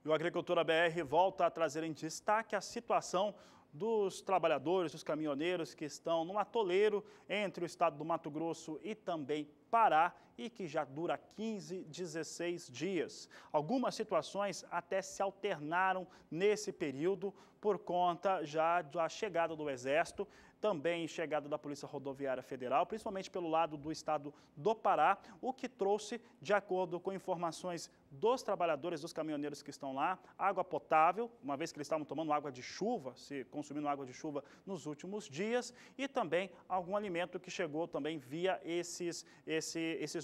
E o Agricultura BR volta a trazer em destaque a situação dos trabalhadores, dos caminhoneiros que estão no atoleiro entre o estado do Mato Grosso e também Pará e que já dura 15, 16 dias. Algumas situações até se alternaram nesse período por conta já da chegada do Exército, também chegada da Polícia Rodoviária Federal, principalmente pelo lado do estado do Pará, o que trouxe, de acordo com informações dos trabalhadores, dos caminhoneiros que estão lá, água potável, uma vez que eles estavam tomando água de chuva, se consumindo água de chuva nos últimos dias, e também algum alimento que chegou também via esses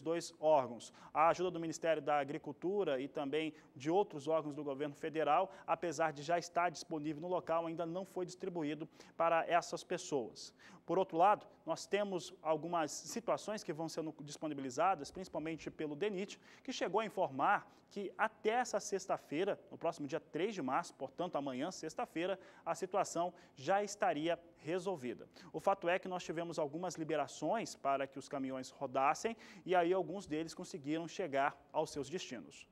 dois órgãos. A ajuda do Ministério da Agricultura e também de outros órgãos do governo federal, apesar de já estar disponível no local, ainda não foi distribuído para essas pessoas. Por outro lado, nós temos algumas situações que vão sendo disponibilizadas, principalmente pelo DENIT, que chegou a informar que até essa sexta-feira, no próximo dia 3 de março, portanto amanhã, sexta-feira, a situação já estaria resolvida. O fato é que nós tivemos algumas liberações para que os caminhões rodassem e aí alguns deles conseguiram chegar aos seus destinos.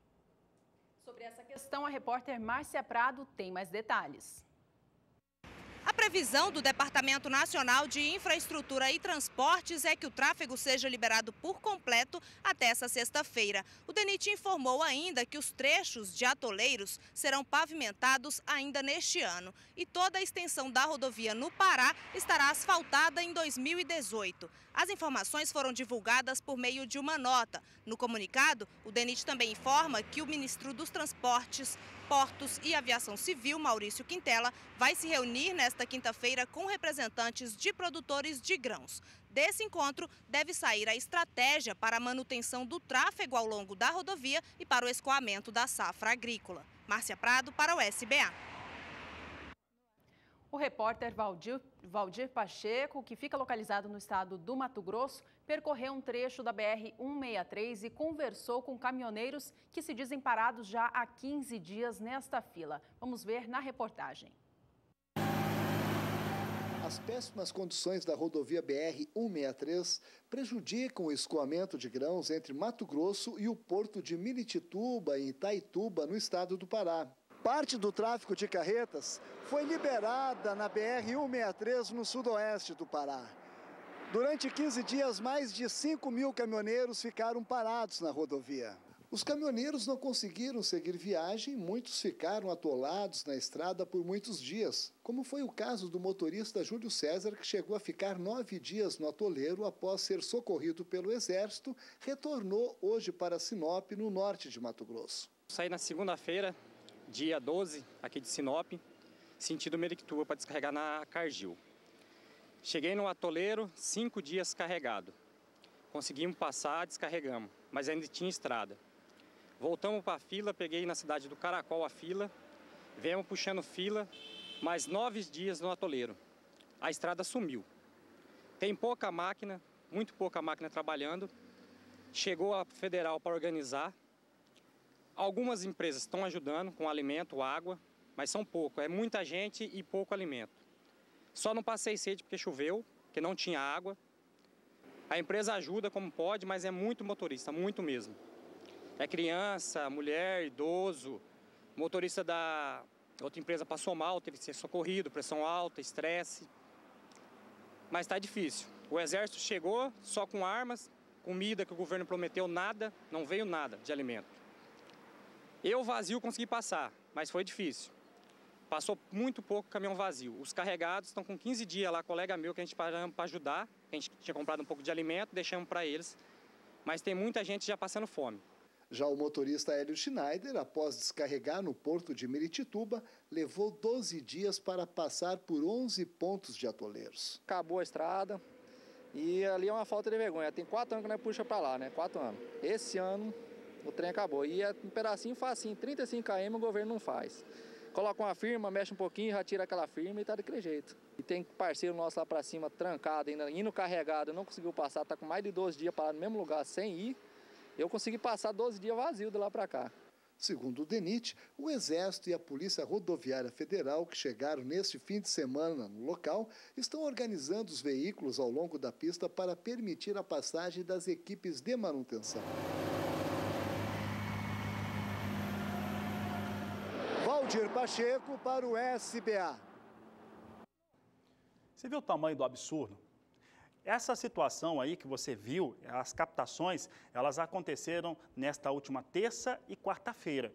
Sobre essa questão, a repórter Márcia Prado tem mais detalhes. A previsão do Departamento Nacional de Infraestrutura e Transportes é que o tráfego seja liberado por completo até essa sexta-feira. O DENIT informou ainda que os trechos de atoleiros serão pavimentados ainda neste ano. E toda a extensão da rodovia no Pará estará asfaltada em 2018. As informações foram divulgadas por meio de uma nota. No comunicado, o DENIT também informa que o ministro dos Transportes, Portos e Aviação Civil, Maurício Quintela, vai se reunir nesta quinta-feira com representantes de produtores de grãos. Desse encontro, deve sair a estratégia para a manutenção do tráfego ao longo da rodovia e para o escoamento da safra agrícola. Márcia Prado para o SBA. O repórter Valdir Pacheco, que fica localizado no estado do Mato Grosso, percorreu um trecho da BR-163 e conversou com caminhoneiros que se dizem parados já há 15 dias nesta fila. Vamos ver na reportagem. As péssimas condições da rodovia BR-163 prejudicam o escoamento de grãos entre Mato Grosso e o porto de Miritituba, em Itaituba, no estado do Pará. Parte do tráfego de carretas foi liberada na BR-163 no sudoeste do Pará. Durante 15 dias, mais de 5.000 caminhoneiros ficaram parados na rodovia. Os caminhoneiros não conseguiram seguir viagem, muitos ficaram atolados na estrada por muitos dias, como foi o caso do motorista Júlio César, que chegou a ficar 9 dias no atoleiro após ser socorrido pelo Exército, retornou hoje para Sinop, no norte de Mato Grosso. Saí na segunda-feira, dia 12, aqui de Sinop, sentido Miritituba, para descarregar na Cargill. Cheguei no atoleiro, 5 dias carregado. Conseguimos passar, descarregamos, mas ainda tinha estrada. Voltamos para a fila, peguei na cidade do Caracol a fila, viemos puxando fila, mais 9 dias no atoleiro. A estrada sumiu. Tem pouca máquina, muito pouca máquina trabalhando. Chegou a federal para organizar. Algumas empresas estão ajudando com alimento, água, mas são pouco. É muita gente e pouco alimento. Só não passei sede porque choveu, porque não tinha água. A empresa ajuda como pode, mas é muito motorista, muito mesmo. É criança, mulher, idoso. Motorista da outra empresa passou mal, teve que ser socorrido, pressão alta, estresse. Mas está difícil. O Exército chegou só com armas, comida que o governo prometeu, nada, não veio nada de alimento. Eu vazio consegui passar, mas foi difícil. Passou muito pouco caminhão vazio. Os carregados estão com 15 dias lá, colega meu, que a gente paramos para ajudar. A gente tinha comprado um pouco de alimento, deixamos para eles. Mas tem muita gente já passando fome. Já o motorista Hélio Schneider, após descarregar no porto de Miritituba, levou 12 dias para passar por 11 pontos de atoleiros. Acabou a estrada e ali é uma falta de vergonha. Tem 4 anos que nós puxa para lá, né? 4 anos. Esse ano o trem acabou. E é um pedacinho facinho, 35 km o governo não faz. Coloca uma firma, mexe um pouquinho, já tira aquela firma e tá daquele jeito. E tem parceiro nosso lá para cima, trancado, ainda indo carregado, não conseguiu passar, tá com mais de 12 dias parado no mesmo lugar, sem ir. Eu consegui passar 12 dias vazio de lá para cá. Segundo o DENIT, o Exército e a Polícia Rodoviária Federal, que chegaram neste fim de semana no local, estão organizando os veículos ao longo da pista para permitir a passagem das equipes de manutenção. Valdir Pacheco para o SBA. Você viu o tamanho do absurdo? Essa situação aí que você viu, as captações, elas aconteceram nesta última terça e quarta-feira.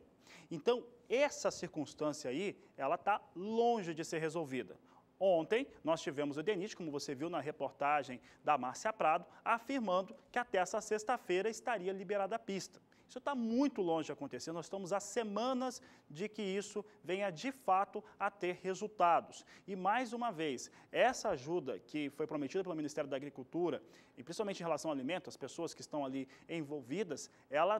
Então, essa circunstância aí, ela está longe de ser resolvida. Ontem, nós tivemos o DENIT, como você viu na reportagem da Márcia Prado, afirmando que até essa sexta-feira estaria liberada a pista. Isso está muito longe de acontecer, nós estamos há semanas de que isso venha de fato a ter resultados. E mais uma vez, essa ajuda que foi prometida pelo Ministério da Agricultura, e principalmente em relação ao alimento, as pessoas que estão ali envolvidas, ela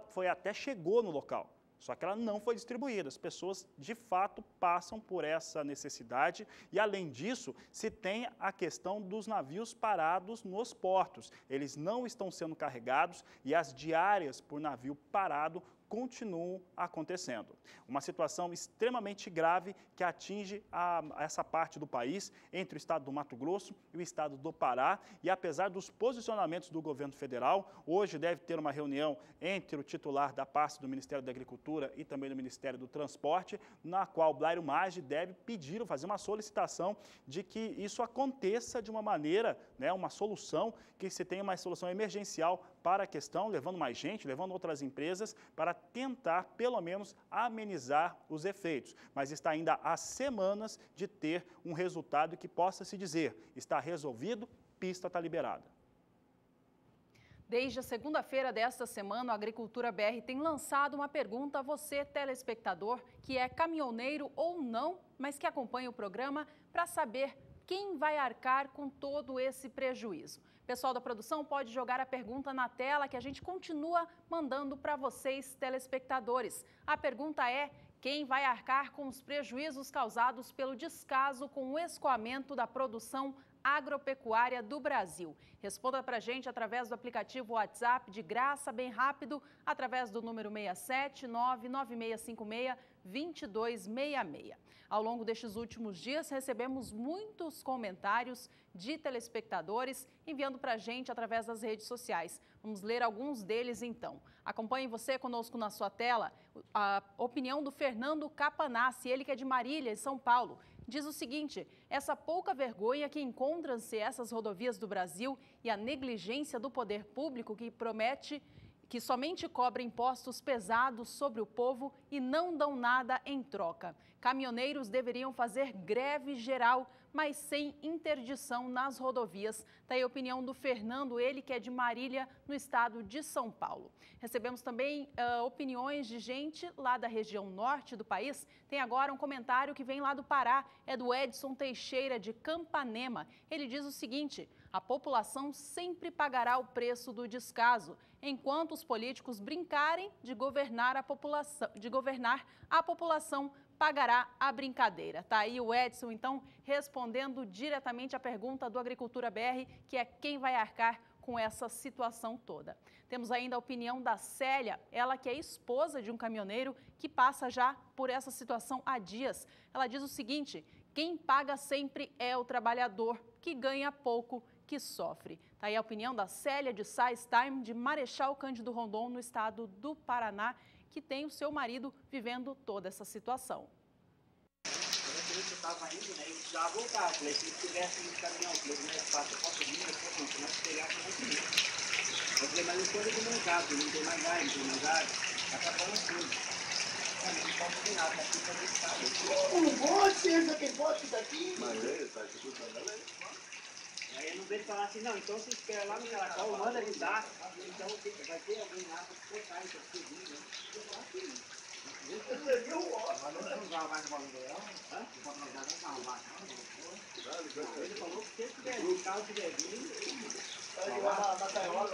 chegou no local. Só que ela não foi distribuída. As pessoas, de fato, passam por essa necessidade. E, além disso, se tem a questão dos navios parados nos portos. Eles não estão sendo carregados e as diárias por navio parado continuam acontecendo. Uma situação extremamente grave que atinge essa parte do país, entre o estado do Mato Grosso e o estado do Pará. E apesar dos posicionamentos do governo federal, hoje deve ter uma reunião entre o titular da pasta do Ministério da Agricultura e também do Ministério do Transporte, na qual Blairo Maggi deve pedir ou fazer uma solicitação de que isso aconteça de uma maneira, uma solução, que se tenha uma solução emergencial para a questão, levando mais gente, levando outras empresas, para tentar, pelo menos, amenizar os efeitos. Mas está ainda há semanas de ter um resultado que possa se dizer, está resolvido, pista está liberada. Desde a segunda-feira desta semana, a Agricultura BR tem lançado uma pergunta a você, telespectador, que é caminhoneiro ou não, mas que acompanha o programa, para saber quem vai arcar com todo esse prejuízo. Pessoal da produção, pode jogar a pergunta na tela que a gente continua mandando para vocês, telespectadores. A pergunta é: quem vai arcar com os prejuízos causados pelo descaso com o escoamento da produção agropecuária do Brasil? Responda para a gente através do aplicativo WhatsApp, de graça, bem rápido, através do número 67996562266. Ao longo destes últimos dias, recebemos muitos comentários de telespectadores enviando para a gente através das redes sociais. Vamos ler alguns deles, então. Acompanhe você conosco na sua tela a opinião do Fernando Capanassi, ele que é de Marília, São Paulo. Diz o seguinte: essa pouca vergonha que encontram-se essas rodovias do Brasil e a negligência do poder público que somente cobra impostos pesados sobre o povo e não dão nada em troca. Caminhoneiros deveriam fazer greve geral, mas sem interdição nas rodovias. Está aí a opinião do Fernando, ele que é de Marília, no estado de São Paulo. Recebemos também opiniões de gente lá da região norte do país. Tem agora um comentário que vem lá do Pará, é do Edson Teixeira, de Campanema. Ele diz o seguinte: a população sempre pagará o preço do descaso, enquanto os políticos brincarem de governar a população pagará a brincadeira. Tá aí o Edson, então, respondendo diretamente à pergunta do Agricultura BR, que é quem vai arcar com essa situação toda. Temos ainda a opinião da Célia, ela que é esposa de um caminhoneiro que passa já por essa situação há dias. Ela diz o seguinte: quem paga sempre é o trabalhador, que ganha pouco, que sofre. Tá aí a opinião da Célia de Saistheim, de Marechal Cândido Rondon, no estado do Paraná, que tem o seu marido vivendo toda essa situação. Eu estava indo, né? Eu precisava voltar. Eu falei, se tivesse um caminhão, que eu faço, eu posso vir, eu posso não, se pegar, eu vou vir. Eu falei, mas eu estou ali do mercado, não tem mais gás, não tem mais gás, está acabando tudo. Eu não posso vir nada, aqui para ver se um monte, esse aqui, bote daqui. Mas ele está escutando ela aí. Aí eu não vejo falar assim, não, então se espera lá no Caracol, manda ele dar, então vai ter alguém lá para cortar isso aqui, né? Eu acho que não. Você viu? Mas não usava mais uma mulher, não? Não usava mais uma mulher, não? Ele falou que se ele tiver vindo, o carro tiver vindo, vai levar na caiola,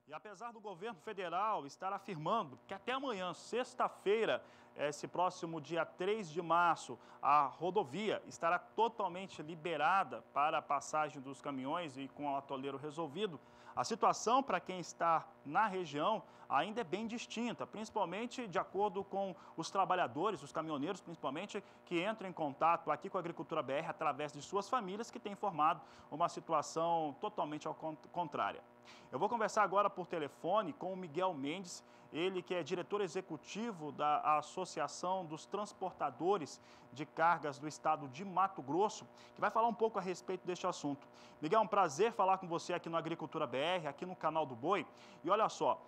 E apesar do governo federal estar afirmando que até amanhã, sexta-feira, esse próximo dia 3 de março, a rodovia estará totalmente liberada para a passagem dos caminhões e com o atoleiro resolvido, a situação para quem está na região ainda é bem distinta, principalmente de acordo com os trabalhadores, os caminhoneiros principalmente, que entram em contato aqui com a Agricultura BR através de suas famílias, que têm informado uma situação totalmente ao contrária. Eu vou conversar agora por telefone com o Miguel Mendes, ele que é diretor executivo da Associação dos Transportadores de Cargas do Estado de Mato Grosso, que vai falar um pouco a respeito deste assunto. Miguel, é um prazer falar com você aqui no Agricultura BR, aqui no canal do Boi. E olha só,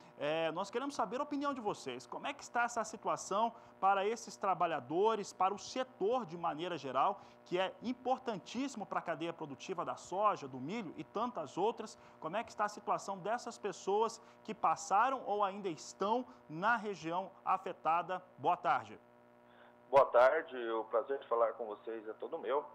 nós queremos saber a opinião de vocês. Como é que está essa situação para esses trabalhadores, para o setor de maneira geral, que é importantíssimo para a cadeia produtiva da soja, do milho e tantas outras? Como é que está a situação dessas pessoas que passaram ou ainda estão na região afetada? Boa tarde. Boa tarde, o prazer de falar com vocês é todo meu.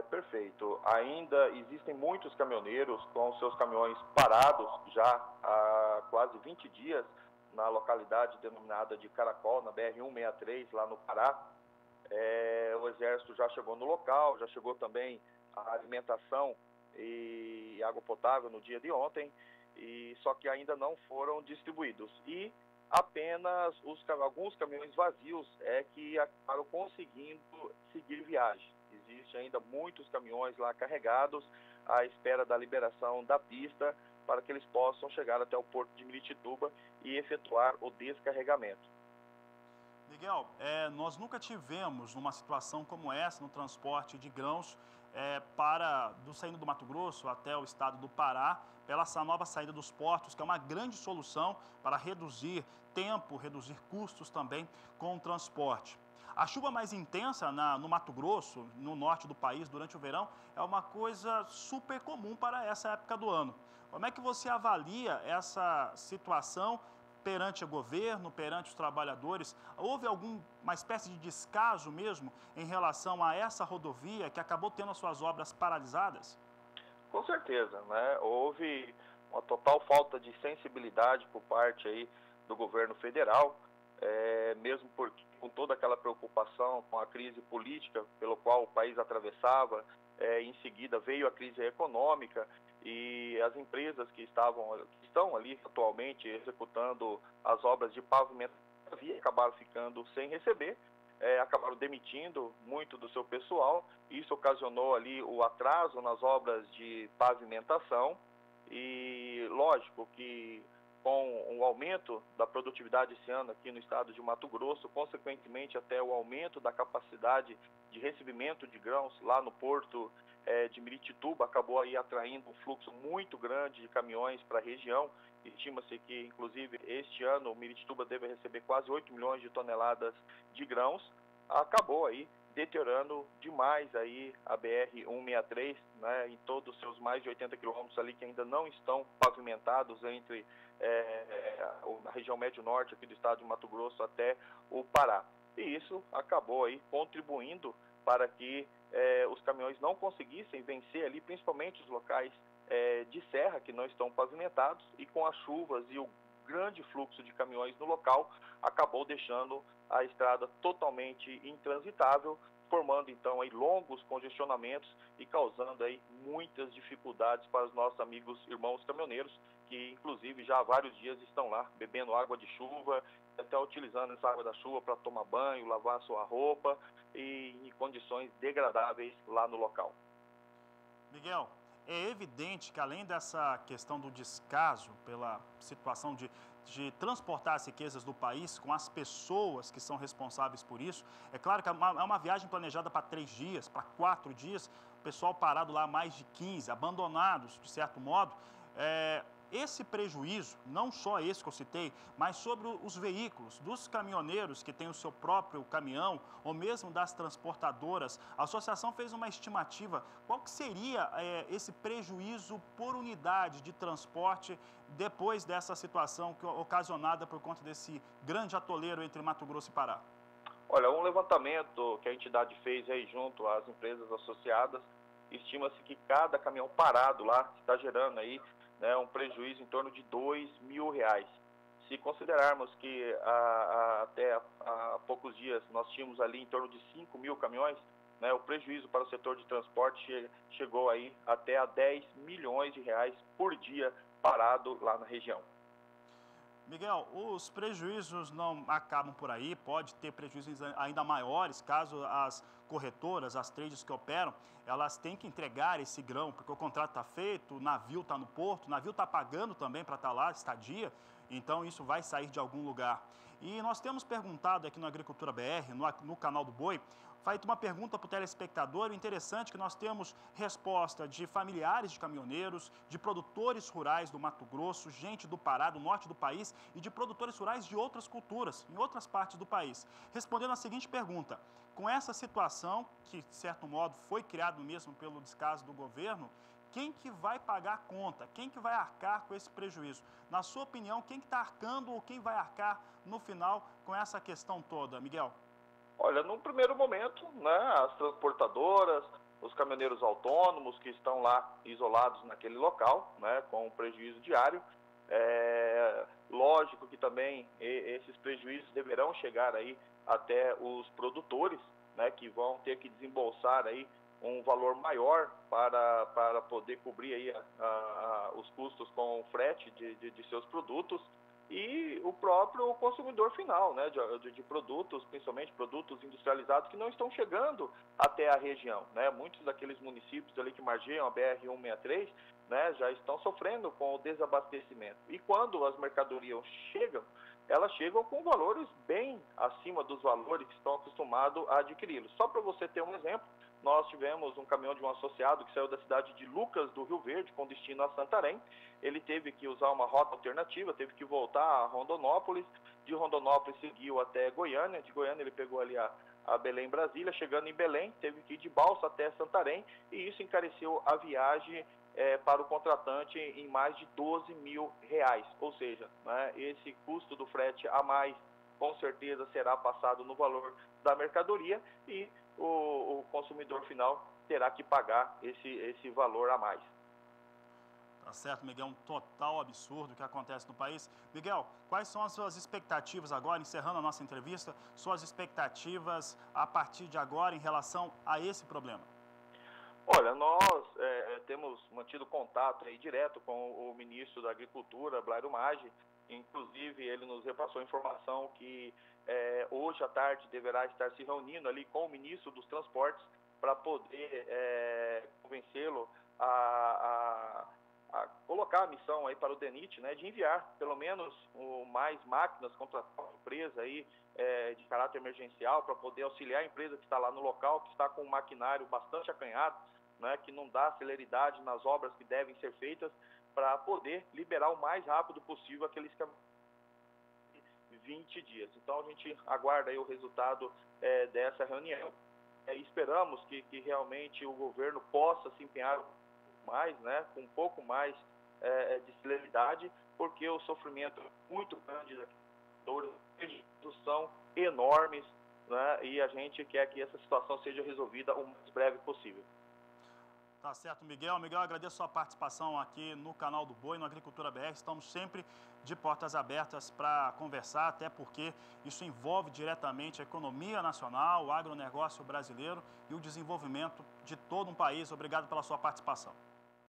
Perfeito. Ainda existem muitos caminhoneiros com seus caminhões parados já há quase 20 dias na localidade denominada de Caracol, na BR-163, lá no Pará. O Exército já chegou no local, já chegou também a alimentação e água potável no dia de ontem, só que ainda não foram distribuídos. E apenas alguns caminhões vazios que acabaram conseguindo seguir viagem. Existem ainda muitos caminhões lá carregados à espera da liberação da pista para que eles possam chegar até o porto de Miritituba e efetuar o descarregamento. Miguel, nós nunca tivemos uma situação como essa no transporte de grãos saindo do Mato Grosso até o estado do Pará, pela essa nova saída dos portos, que é uma grande solução para reduzir tempo, reduzir custos também com o transporte. A chuva mais intensa no Mato Grosso, no norte do país, durante o verão, é uma coisa super comum para essa época do ano. Como é que você avalia essa situação perante o governo, perante os trabalhadores? Houve uma espécie de descaso mesmo em relação a essa rodovia que acabou tendo as suas obras paralisadas? Com certeza, né? Houve uma total falta de sensibilidade por parte aí do governo federal, mesmo porque com toda aquela preocupação com a crise política pelo qual o país atravessava, em seguida veio a crise econômica e as empresas que estão ali atualmente executando as obras de pavimentação da via acabaram ficando sem receber, acabaram demitindo muito do seu pessoal. Isso ocasionou ali o atraso nas obras de pavimentação e lógico que com o aumento da produtividade esse ano aqui no estado de Mato Grosso, consequentemente até o aumento da capacidade de recebimento de grãos lá no porto de Miritituba, acabou aí atraindo um fluxo muito grande de caminhões para a região. Estima-se que, inclusive, este ano o Miritituba deve receber quase 8 milhões de toneladas de grãos. Acabou aí deteriorando demais aí a BR-163, né, em todos os seus mais de 80 quilômetros ali que ainda não estão pavimentados entre a região médio-norte aqui do estado de Mato Grosso até o Pará. E isso acabou aí contribuindo para que os caminhões não conseguissem vencer ali, principalmente os locais de serra que não estão pavimentados, e com as chuvas e o grande fluxo de caminhões no local, acabou deixando a estrada totalmente intransitável, formando então aí longos congestionamentos e causando aí muitas dificuldades para os nossos amigos irmãos caminhoneiros, que inclusive já há vários dias estão lá bebendo água de chuva, até utilizando essa água da chuva para tomar banho, lavar sua roupa e em condições degradáveis lá no local. Miguel, é evidente que além dessa questão do descaso pela situação de transportar as riquezas do país com as pessoas que são responsáveis por isso, é claro que é uma viagem planejada para 3 dias, para 4 dias, o pessoal parado lá mais de 15, abandonados de certo modo. Esse prejuízo, não só esse que eu citei, mas sobre os veículos, dos caminhoneiros que têm o seu próprio caminhão, ou mesmo das transportadoras, a associação fez uma estimativa. Qual que seria esse prejuízo por unidade de transporte depois dessa situação ocasionada por conta desse grande atoleiro entre Mato Grosso e Pará? Olha, um levantamento que a entidade fez aí junto às empresas associadas, estima-se que cada caminhão parado lá está gerando aí um prejuízo em torno de R$2.000. Se considerarmos que até há poucos dias nós tínhamos ali em torno de 5.000 caminhões, o prejuízo para o setor de transporte chegou aí até a R$10 milhões por dia parado lá na região. Miguel, os prejuízos não acabam por aí, pode ter prejuízos ainda maiores caso as corretoras, as trades que operam, elas têm que entregar esse grão, porque o contrato está feito, o navio está no porto, o navio está pagando também para estar lá, estadia, então isso vai sair de algum lugar. E nós temos perguntado aqui no Agricultura BR, no canal do Boi, feito uma pergunta para o telespectador. O interessante é que nós temos resposta de familiares de caminhoneiros, de produtores rurais do Mato Grosso, gente do Pará, do norte do país, e de produtores rurais de outras culturas, em outras partes do país. Respondendo a seguinte pergunta: com essa situação, que de certo modo foi criado mesmo pelo descaso do governo, quem que vai pagar a conta? Quem que vai arcar com esse prejuízo? Na sua opinião, quem que está arcando ou quem vai arcar no final com essa questão toda, Miguel? Olha, num primeiro momento, né, as transportadoras, os caminhoneiros autônomos que estão lá isolados naquele local, né, com um prejuízo diário. Lógico que também esses prejuízos deverão chegar aí até os produtores, né, que vão ter que desembolsar aí um valor maior para poder cobrir aí os custos com o frete de seus produtos, e o próprio consumidor final, né, de produtos, principalmente produtos industrializados que não estão chegando até a região, né? Muitos daqueles municípios ali que margeiam a BR-163, né, já estão sofrendo com o desabastecimento. E quando as mercadorias chegam, elas chegam com valores bem acima dos valores que estão acostumados a adquiri-los. Só para você ter um exemplo, nós tivemos um caminhão de um associado que saiu da cidade de Lucas do Rio Verde com destino a Santarém. Ele teve que usar uma rota alternativa, teve que voltar a Rondonópolis. De Rondonópolis seguiu até Goiânia. De Goiânia ele pegou ali a Belém, Brasília. Chegando em Belém, teve que ir de balsa até Santarém, e isso encareceu a viagem para o contratante em mais de R$12 mil. Ou seja, né, esse custo do frete a mais com certeza será passado no valor da mercadoria, e o consumidor final terá que pagar esse valor a mais. Tá certo, Miguel, um total absurdo o que acontece no país. Miguel, quais são as suas expectativas agora, encerrando a nossa entrevista, suas expectativas a partir de agora em relação a esse problema? Olha, nós temos mantido contato aí direto com o ministro da Agricultura, Blairo Maggi. Inclusive, ele nos repassou a informação que hoje à tarde deverá estar se reunindo ali com o ministro dos Transportes para poder convencê-lo a colocar a missão aí para o DENIT, né, de enviar pelo menos mais máquinas contra a empresa aí, de caráter emergencial, para poder auxiliar a empresa que está lá no local, que está com um maquinário bastante acanhado, né, que não dá celeridade nas obras que devem ser feitas, para poder liberar o mais rápido possível aqueles 20 dias. Então a gente aguarda aí o resultado dessa reunião. Esperamos que realmente o governo possa se empenhar mais, né, com um pouco mais de celeridade, porque o sofrimento é muito grande daqui, são enormes, né, e a gente quer que essa situação seja resolvida o mais breve possível. Tá certo, Miguel. Miguel, agradeço a sua participação aqui no canal do Boi, no Agricultura BR. Estamos sempre de portas abertas para conversar, até porque isso envolve diretamente a economia nacional, o agronegócio brasileiro e o desenvolvimento de todo um país. Obrigado pela sua participação.